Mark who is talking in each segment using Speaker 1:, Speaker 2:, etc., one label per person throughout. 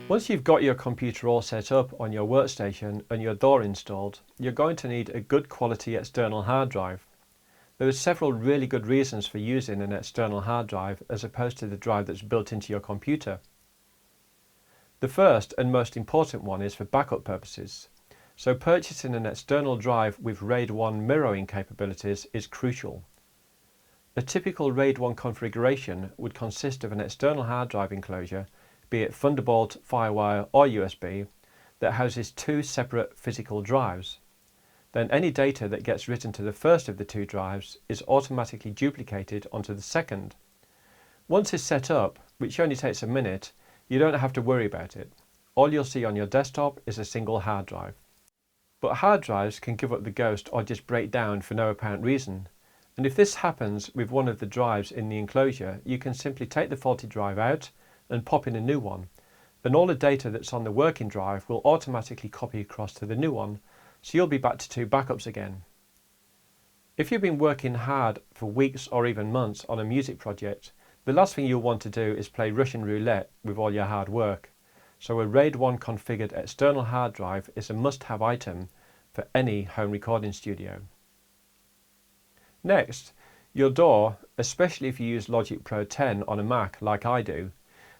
Speaker 1: Once you've got your computer all set up on your workstation and your door installed, you're going to need a good quality external hard drive. There are several really good reasons for using an external hard drive as opposed to the drive that's built into your computer. The first and most important one is for backup purposes. So purchasing an external drive with RAID 1 mirroring capabilities is crucial. A typical RAID 1 configuration would consist of an external hard drive enclosure, be it Thunderbolt, Firewire or USB, that houses two separate physical drives. Then any data that gets written to the first of the two drives is automatically duplicated onto the second. Once it's set up, which only takes a minute, you don't have to worry about it. All you'll see on your desktop is a single hard drive. But hard drives can give up the ghost or just break down for no apparent reason. And if this happens with one of the drives in the enclosure, you can simply take the faulty drive out and pop in a new one. And all the data that's on the working drive will automatically copy across to the new one, so you'll be back to two backups again. If you've been working hard for weeks or even months on a music project, the last thing you'll want to do is play Russian roulette with all your hard work. So a RAID 1 configured external hard drive is a must-have item for any home recording studio. Next, your DAW, especially if you use Logic Pro 10 on a Mac like I do,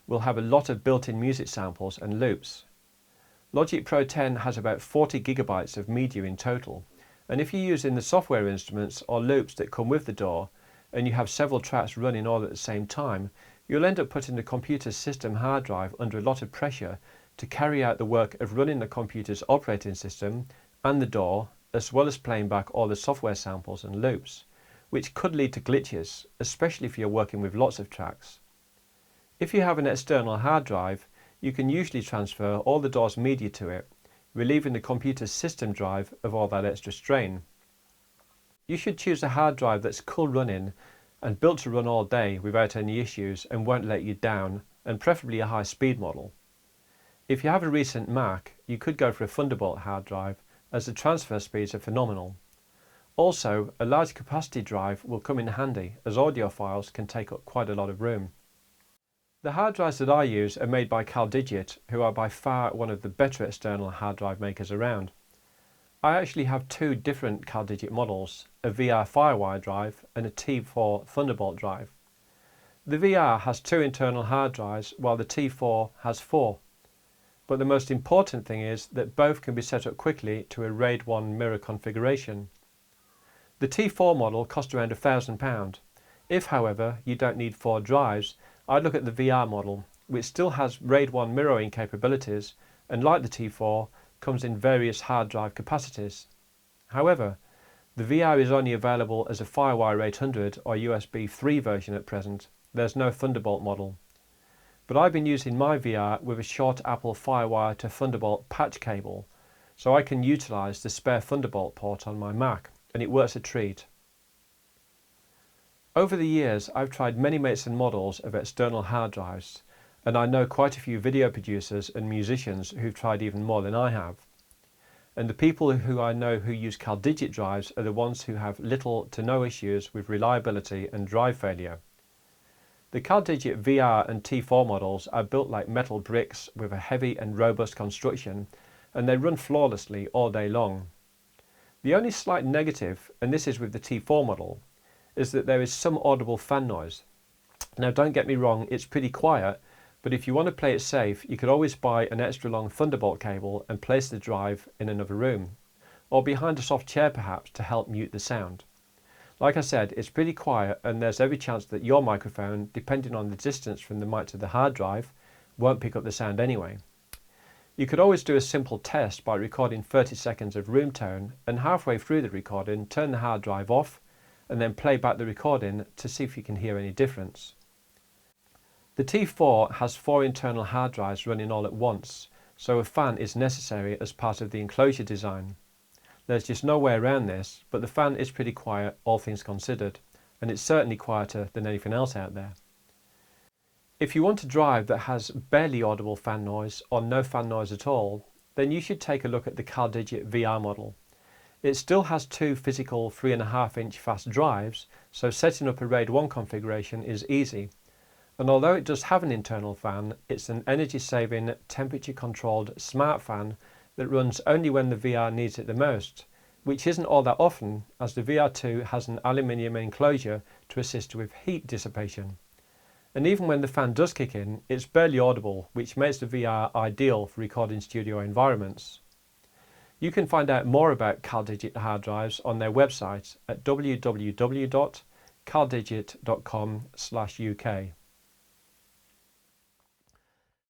Speaker 1: will have a lot of built-in music samples and loops. Logic Pro 10 has about 40 gigabytes of media in total, and if you're using the software instruments or loops that come with the DAW, and you have several tracks running all at the same time, you'll end up putting the computer's system hard drive under a lot of pressure to carry out the work of running the computer's operating system and the DAW, as well as playing back all the software samples and loops, which could lead to glitches, especially if you're working with lots of tracks. If you have an external hard drive, you can usually transfer all the DAW's media to it, relieving the computer's system drive of all that extra strain. You should choose a hard drive that's cool running and built to run all day without any issues and won't let you down, and preferably a high speed model. If you have a recent Mac, you could go for a Thunderbolt hard drive, as the transfer speeds are phenomenal. Also, a large capacity drive will come in handy, as audio files can take up quite a lot of room. The hard drives that I use are made by CalDigit, who are by far one of the better external hard drive makers around. I actually have two different CalDigit models, a VR Firewire drive and a T4 Thunderbolt drive. The VR has two internal hard drives while the T4 has four. But the most important thing is that both can be set up quickly to a RAID 1 mirror configuration. The T4 model costs around £1,000. If, however, you don't need four drives, I'd look at the VR model, which still has RAID 1 mirroring capabilities and, like the T4, comes in various hard drive capacities. However, the VR is only available as a Firewire 800 or USB 3 version at present. There's no Thunderbolt model. But I've been using my VR with a short Apple Firewire to Thunderbolt patch cable, so I can utilise the spare Thunderbolt port on my Mac, and it works a treat. Over the years, I've tried many makes and models of external hard drives, and I know quite a few video producers and musicians who've tried even more than I have. And the people who I know who use CalDigit drives are the ones who have little to no issues with reliability and drive failure. The CalDigit VR and T4 models are built like metal bricks with a heavy and robust construction, and they run flawlessly all day long. The only slight negative, and this is with the T4 model, is that there is some audible fan noise. Now don't get me wrong, it's pretty quiet, but if you want to play it safe, you could always buy an extra long Thunderbolt cable and place the drive in another room, or behind a soft chair perhaps, to help mute the sound. Like I said, it's pretty quiet, and there's every chance that your microphone, depending on the distance from the mic to the hard drive, won't pick up the sound anyway. You could always do a simple test by recording 30 seconds of room tone, and halfway through the recording turn the hard drive off and then play back the recording to see if you can hear any difference. The T4 has four internal hard drives running all at once, so a fan is necessary as part of the enclosure design. There's just no way around this, but the fan is pretty quiet, all things considered, and it's certainly quieter than anything else out there. If you want a drive that has barely audible fan noise or no fan noise at all, then you should take a look at the CalDigit VR model. It still has two physical 3.5-inch fast drives, so setting up a RAID 1 configuration is easy. And although it does have an internal fan, it's an energy-saving, temperature-controlled smart fan that runs only when the VR needs it the most, which isn't all that often as the VR2 has an aluminium enclosure to assist with heat dissipation. And even when the fan does kick in, it's barely audible, which makes the VR ideal for recording studio environments. You can find out more about CalDigit hard drives on their website at www.caldigit.com/UK.